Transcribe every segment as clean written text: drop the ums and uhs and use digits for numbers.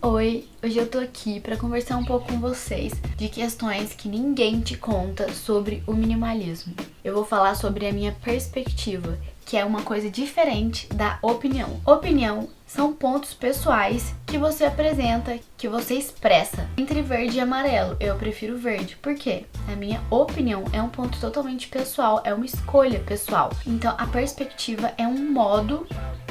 Oi, hoje eu tô aqui pra conversar um pouco com vocês de questões que ninguém te conta sobre o minimalismo. Eu vou falar sobre a minha perspectiva, que é uma coisa diferente da opinião. Opinião são pontos pessoais que você apresenta, que você expressa. Entre verde e amarelo, eu prefiro verde. Por quê? A minha opinião é um ponto totalmente pessoal, é uma escolha pessoal. Então, a perspectiva é um modo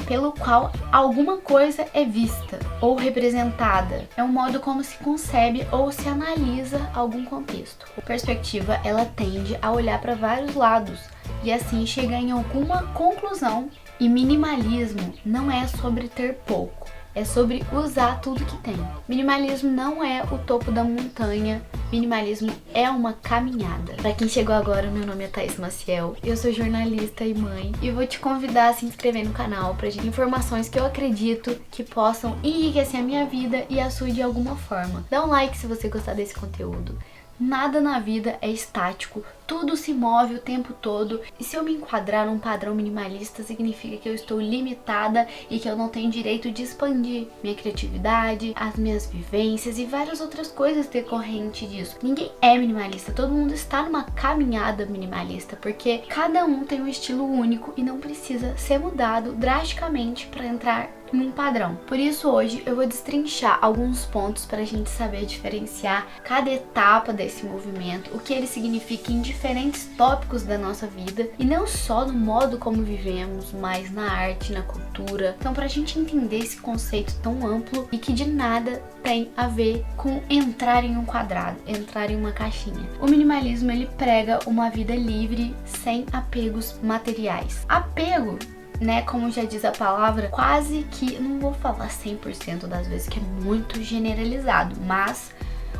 pelo qual alguma coisa é vista ou representada. É um modo como se concebe ou se analisa algum contexto. A perspectiva, ela tende a olhar para vários lados e assim chegar em alguma conclusão. E minimalismo não é sobre ter pouco, é sobre usar tudo que tem. Minimalismo não é o topo da montanha, minimalismo é uma caminhada. Pra quem chegou agora, meu nome é Thaís Maciel, eu sou jornalista e mãe, e vou te convidar a se inscrever no canal pra gente informações que eu acredito que possam enriquecer a minha vida e a sua de alguma forma. Dá um like se você gostar desse conteúdo. Nada na vida é estático, tudo se move o tempo todo, e se eu me enquadrar num padrão minimalista, significa que eu estou limitada e que eu não tenho direito de expandir minha criatividade, as minhas vivências e várias outras coisas decorrentes disso. Ninguém é minimalista, todo mundo está numa caminhada minimalista, porque cada um tem um estilo único e não precisa ser mudado drasticamente para entrar em um padrão. Por isso hoje eu vou destrinchar alguns pontos para a gente saber diferenciar cada etapa desse movimento, o que ele significa em diferentes tópicos da nossa vida e não só no modo como vivemos, mas na arte, na cultura. Então, para a gente entender esse conceito tão amplo e que de nada tem a ver com entrar em um quadrado, entrar em uma caixinha. O minimalismo, ele prega uma vida livre, sem apegos materiais. Apego, né, como já diz a palavra, quase que, não vou falar 100% das vezes, que é muito generalizado, mas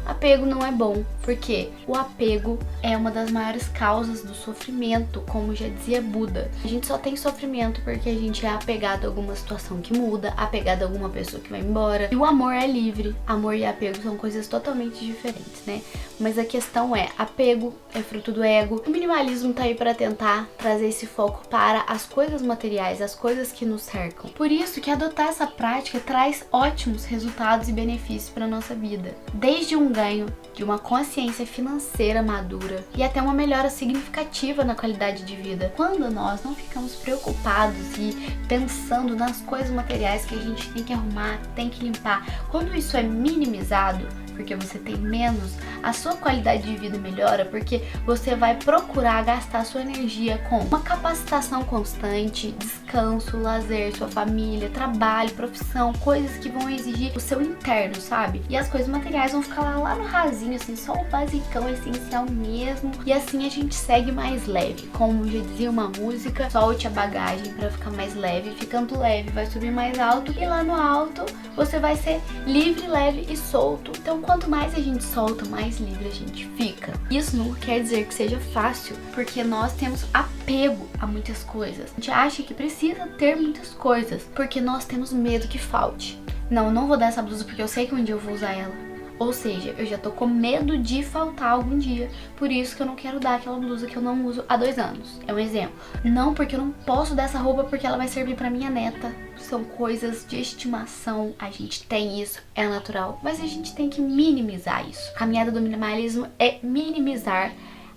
apego não é bom, porque o apego é uma das maiores causas do sofrimento, como já dizia Buda. A gente só tem sofrimento porque a gente é apegado a alguma situação que muda, apegado a alguma pessoa que vai embora. E o amor é livre. Amor e apego são coisas totalmente diferentes, né? Mas a questão é, apego é fruto do ego. O minimalismo tá aí para tentar trazer esse foco para as coisas materiais, as coisas que nos cercam. Por isso que adotar essa prática traz ótimos resultados e benefícios para nossa vida. Desde um ganho de uma consciência financeira madura e até uma melhora significativa na qualidade de vida. Quando nós não ficamos preocupados e pensando nas coisas materiais que a gente tem que arrumar, tem que limpar, quando isso é minimizado, porque você tem menos, a sua qualidade de vida melhora, porque você vai procurar gastar sua energia com uma capacitação constante, descanso, lazer, sua família, trabalho, profissão, coisas que vão exigir o seu interno, sabe? E as coisas materiais vão ficar lá no rasinho, assim, só o basicão, essencial mesmo. E assim a gente segue mais leve. Como já dizia uma música, solte a bagagem pra ficar mais leve. Ficando leve, vai subir mais alto, e lá no alto você vai ser livre, leve e solto. Então, quanto mais a gente solta, mais livre a gente fica. Isso não quer dizer que seja fácil, porque nós temos apego a muitas coisas. A gente acha que precisa ter muitas coisas, porque nós temos medo que falte. Não, eu não vou dar essa blusa porque eu sei que um dia eu vou usar ela. Ou seja, eu já tô com medo de faltar algum dia, por isso que eu não quero dar aquela blusa que eu não uso há 2 anos. É um exemplo. Não porque eu não posso dar essa roupa porque ela vai servir pra minha neta. São coisas de estimação, a gente tem isso, é natural, mas a gente tem que minimizar isso. A caminhada do minimalismo é minimizar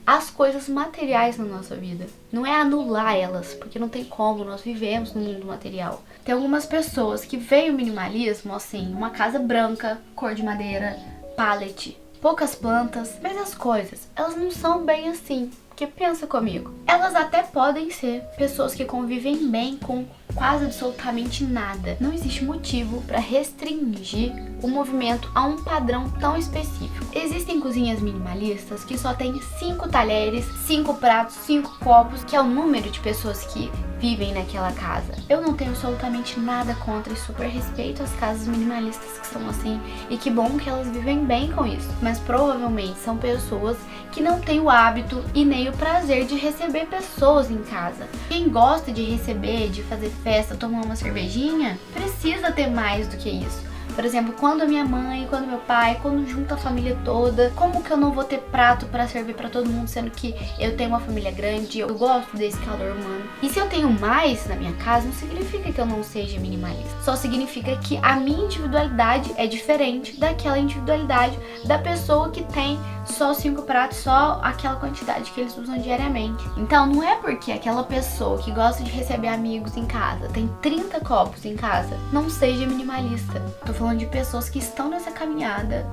as coisas materiais na nossa vida. Não é anular elas, porque não tem como, nós vivemos no mundo material. Tem algumas pessoas que veem o minimalismo assim, uma casa branca, cor de madeira, pallet, poucas plantas, mas as coisas, elas não são bem assim. Porque pensa comigo, elas até podem ser pessoas que convivem bem com quase absolutamente nada. Não existe motivo para restringir o movimento a um padrão tão específico. Existem cozinhas minimalistas que só tem 5 talheres, 5 pratos, 5 copos, que é o número de pessoas que vivem naquela casa. Eu não tenho absolutamente nada contra e super respeito as casas minimalistas que são assim, e que bom que elas vivem bem com isso. Mas provavelmente são pessoas que não têm o hábito e nem o prazer de receber pessoas em casa. Quem gosta de receber, de fazer festa, tomar uma cervejinha, precisa ter mais do que isso. Por exemplo, quando a minha mãe, quando meu pai, quando junta a família toda, como que eu não vou ter prato pra servir pra todo mundo, sendo que eu tenho uma família grande, eu gosto desse calor humano. E se eu tenho mais na minha casa, não significa que eu não seja minimalista. Só significa que a minha individualidade é diferente daquela individualidade da pessoa que tem só 5 pratos, só aquela quantidade que eles usam diariamente. Então não é porque aquela pessoa que gosta de receber amigos em casa, tem 30 copos em casa, não seja minimalista. Tô falando de pessoas que estão nessa caminhada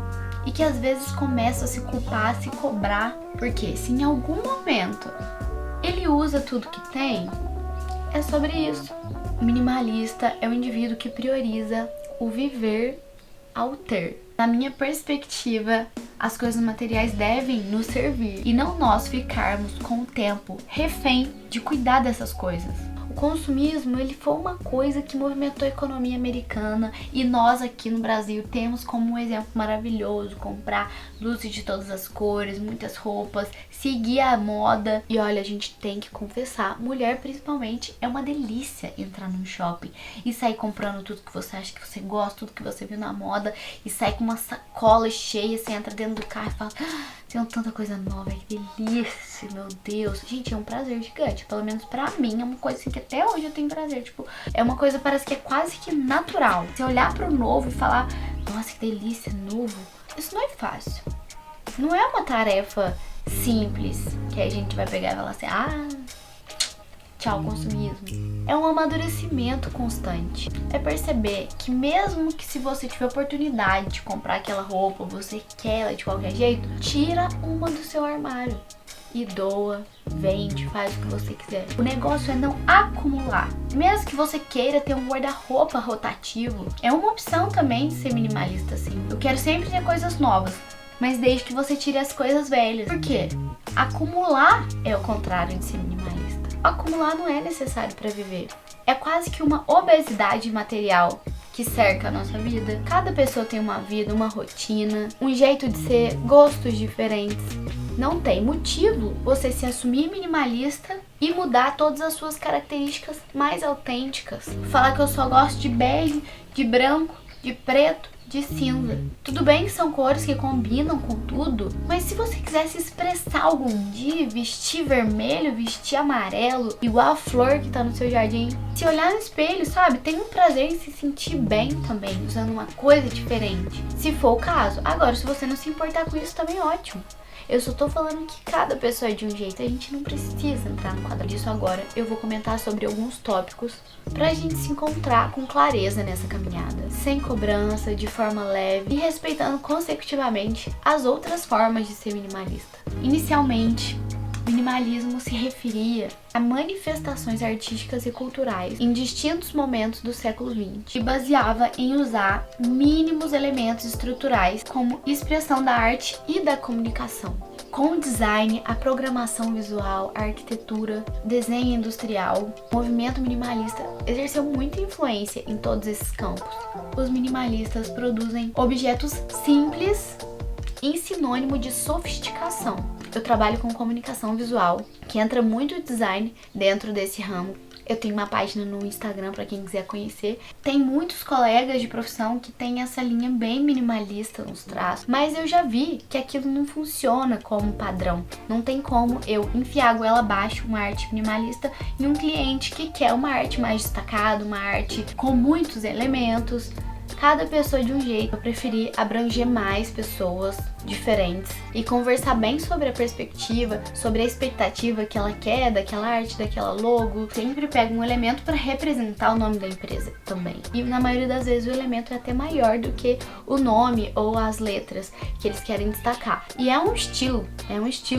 e que às vezes começam a se culpar, a se cobrar, porque se em algum momento ele usa tudo que tem, é sobre isso. O minimalista é o indivíduo que prioriza o viver ao ter. Na minha perspectiva, as coisas materiais devem nos servir e não nós ficarmos com o tempo refém de cuidar dessas coisas. O consumismo, ele foi uma coisa que movimentou a economia americana e nós aqui no Brasil temos como um exemplo maravilhoso comprar luzes de todas as cores, muitas roupas, seguir a moda. E olha, a gente tem que confessar, mulher principalmente, é uma delícia entrar num shopping e sair comprando tudo que você acha que você gosta, tudo que você viu na moda e sair com uma sacola cheia, você entra dentro do carro e fala: tem tanta coisa nova, que delícia, meu Deus. Gente, é um prazer gigante, pelo menos pra mim é uma coisa assim que até hoje eu tenho prazer, tipo, é uma coisa parece que é quase que natural. Você olhar pro novo e falar: nossa, que delícia, novo. Isso não é fácil. Não é uma tarefa simples que a gente vai pegar e falar assim: tchau, consumismo. É um amadurecimento constante. É perceber que mesmo que se você tiver oportunidade de comprar aquela roupa, você quer ela de qualquer jeito, tira uma do seu armário e doa, vende, faz o que você quiser. O negócio é não acumular. Mesmo que você queira ter um guarda-roupa rotativo, é uma opção também de ser minimalista, assim. Eu quero sempre ter coisas novas, mas desde que você tire as coisas velhas. Por quê? Acumular é o contrário de ser minimalista. Acumular não é necessário para viver. É quase que uma obesidade material que cerca a nossa vida. Cada pessoa tem uma vida, uma rotina, um jeito de ser, gostos diferentes. Não tem motivo você se assumir minimalista e mudar todas as suas características mais autênticas. Falar que eu só gosto de bege, de branco, de preto, de cinza. Tudo bem que são cores que combinam com tudo, mas se você quiser se expressar algum dia, vestir vermelho, vestir amarelo, igual a flor que tá no seu jardim, se olhar no espelho, sabe, tem um prazer em se sentir bem também, usando uma coisa diferente, se for o caso. Agora, se você não se importar com isso, também ótimo. Eu só tô falando que cada pessoa é de um jeito, a gente não precisa entrar no quadro disso agora. Eu vou comentar sobre alguns tópicos pra gente se encontrar com clareza nessa caminhada, sem cobrança, de forma leve e respeitando consecutivamente as outras formas de ser minimalista. Inicialmente, minimalismo se referia a manifestações artísticas e culturais em distintos momentos do século XX e baseava em usar mínimos elementos estruturais como expressão da arte e da comunicação. Com o design, a programação visual, a arquitetura, desenho industrial, o movimento minimalista exerceu muita influência em todos esses campos. Os minimalistas produzem objetos simples em sinônimo de sofisticação. Eu trabalho com comunicação visual, que entra muito o design dentro desse ramo. Eu tenho uma página no Instagram para quem quiser conhecer. Tem muitos colegas de profissão que têm essa linha bem minimalista nos traços, mas eu já vi que aquilo não funciona como padrão. Não tem como eu enfiar a goela abaixo uma arte minimalista em um cliente que quer uma arte mais destacada, uma arte com muitos elementos. Cada pessoa de um jeito. Eu preferi abranger mais pessoas diferentes e conversar bem sobre a perspectiva, sobre a expectativa que ela quer daquela arte, daquela logo. Sempre pego um elemento para representar o nome da empresa também. E na maioria das vezes o elemento é até maior do que o nome ou as letras que eles querem destacar. E é um estilo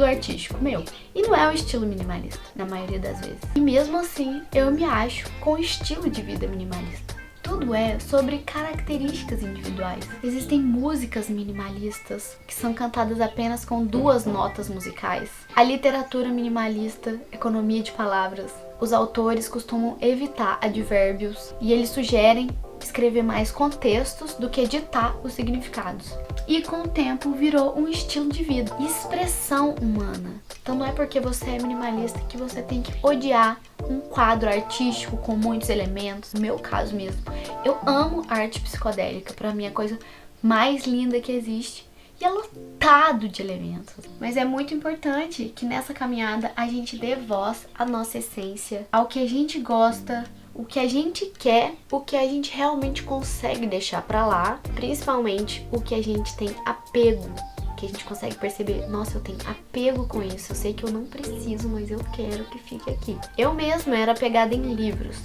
artístico meu. E não é um estilo minimalista, na maioria das vezes. E mesmo assim, eu me acho com estilo de vida minimalista. Tudo é sobre características individuais. Existem músicas minimalistas que são cantadas apenas com 2 notas musicais. A literatura minimalista, economia de palavras. Os autores costumam evitar advérbios e eles sugerem escrever mais contextos do que ditar os significados. E com o tempo virou um estilo de vida, expressão humana. Então não é porque você é minimalista que você tem que odiar um quadro artístico com muitos elementos. No meu caso mesmo, eu amo arte psicodélica, pra mim é a coisa mais linda que existe. E é lotado de elementos. Mas é muito importante que nessa caminhada a gente dê voz à nossa essência, ao que a gente gosta, o que a gente quer, o que a gente realmente consegue deixar pra lá, principalmente o que a gente tem apego, que a gente consegue perceber, nossa, eu tenho apego com isso, eu sei que eu não preciso, mas eu quero que fique aqui. Eu mesma era apegada em livros.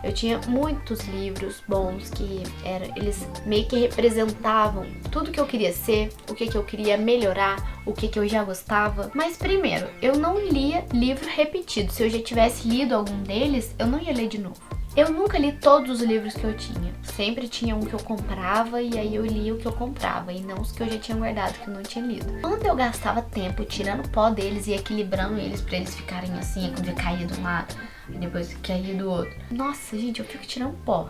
Eu tinha muitos livros bons que eles meio que representavam tudo que eu queria ser, o que eu queria melhorar, o que eu já gostava. Mas primeiro, eu não lia livro repetido. Se eu já tivesse lido algum deles, eu não ia ler de novo. Eu nunca li todos os livros que eu tinha. Sempre tinha um que eu comprava e aí eu lia o que eu comprava e não os que eu já tinha guardado, que eu não tinha lido. Quando eu gastava tempo tirando o pó deles e equilibrando eles pra eles ficarem assim, quando caía de um lado e depois caía do outro. Nossa, gente, eu fico tirando pó.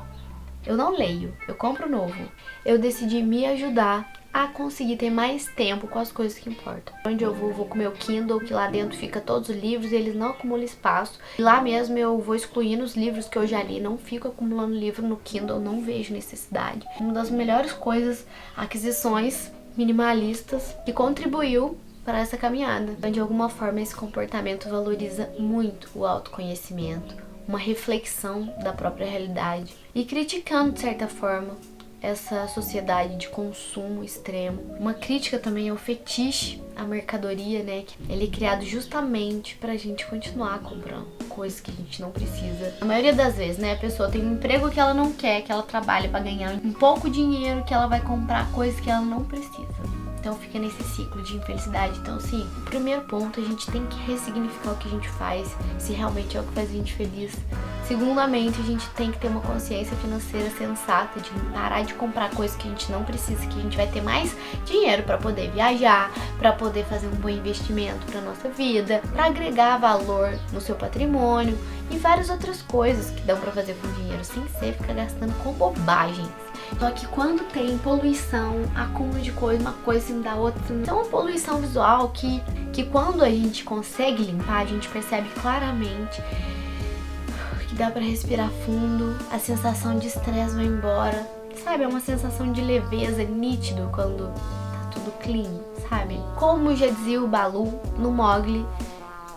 Eu não leio, eu compro novo. Eu decidi me ajudar a conseguir ter mais tempo com as coisas que importam. Onde eu vou com o meu Kindle, que lá dentro fica todos os livros, eles não acumulam espaço. Lá mesmo eu vou excluindo os livros que eu já li, não fico acumulando livro no Kindle, não vejo necessidade. Uma das melhores coisas, aquisições minimalistas que contribuiu para essa caminhada. De alguma forma esse comportamento valoriza muito o autoconhecimento, uma reflexão da própria realidade e criticando de certa forma essa sociedade de consumo extremo. Uma crítica também ao fetiche, à mercadoria, né? Ele é criado justamente pra gente continuar comprando coisas que a gente não precisa. A maioria das vezes, né? A pessoa tem um emprego que ela não quer, que ela trabalha pra ganhar um pouco dinheiro, que ela vai comprar coisas que ela não precisa. Então fica nesse ciclo de infelicidade. Então assim, o primeiro ponto, a gente tem que ressignificar o que a gente faz, se realmente é o que faz a gente feliz. Segundamente, a gente tem que ter uma consciência financeira sensata, de parar de comprar coisas que a gente não precisa, que a gente vai ter mais dinheiro para poder viajar, para poder fazer um bom investimento para nossa vida, para agregar valor no seu patrimônio e várias outras coisas que dão para fazer com dinheiro, sem ser ficar gastando com bobagens. Só que quando tem poluição, acúmulo de coisa, uma coisa assim da outra, então uma poluição visual que quando a gente consegue limpar, a gente percebe claramente que dá pra respirar fundo, a sensação de estresse vai embora, sabe? É uma sensação de leveza nítido quando tá tudo clean, sabe? Como já dizia o Balu no Mowgli,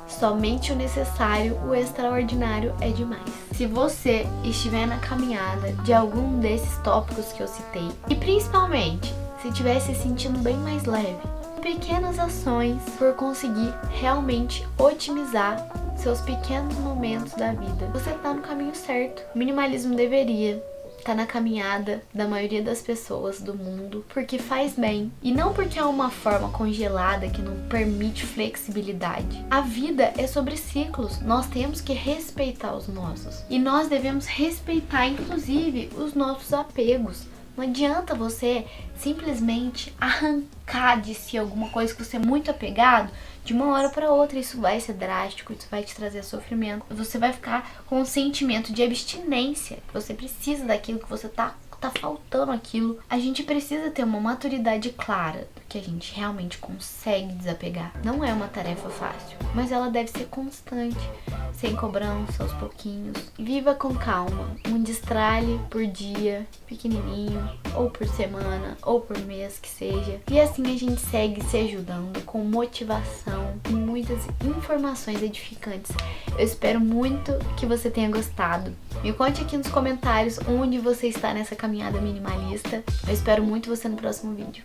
somente o necessário, o extraordinário é demais. Se você estiver na caminhada de algum desses tópicos que eu citei, e principalmente se estiver se sentindo bem mais leve, pequenas ações por conseguir realmente otimizar seus pequenos momentos da vida, você tá no caminho certo. O minimalismo deveria tá na caminhada da maioria das pessoas do mundo, porque faz bem. E não porque é uma forma congelada que não permite flexibilidade. A vida é sobre ciclos, nós temos que respeitar os nossos. E nós devemos respeitar, inclusive, os nossos apegos. Não adianta você simplesmente arrancar de si alguma coisa que você é muito apegado de uma hora para outra. Isso vai ser drástico, isso vai te trazer sofrimento. Você vai ficar com um sentimento de abstinência, que você precisa daquilo, que você tá faltando aquilo. A gente precisa ter uma maturidade clara do que a gente realmente consegue desapegar. Não é uma tarefa fácil, mas ela deve ser constante, sem cobrança, aos pouquinhos. Viva com calma, um destralhe por dia, pequenininho, ou por semana, ou por mês que seja. E assim a gente segue se ajudando com motivação e muitas informações edificantes. Eu espero muito que você tenha gostado. Me conte aqui nos comentários onde você está nessa caminhada minimalista. Eu espero muito você no próximo vídeo.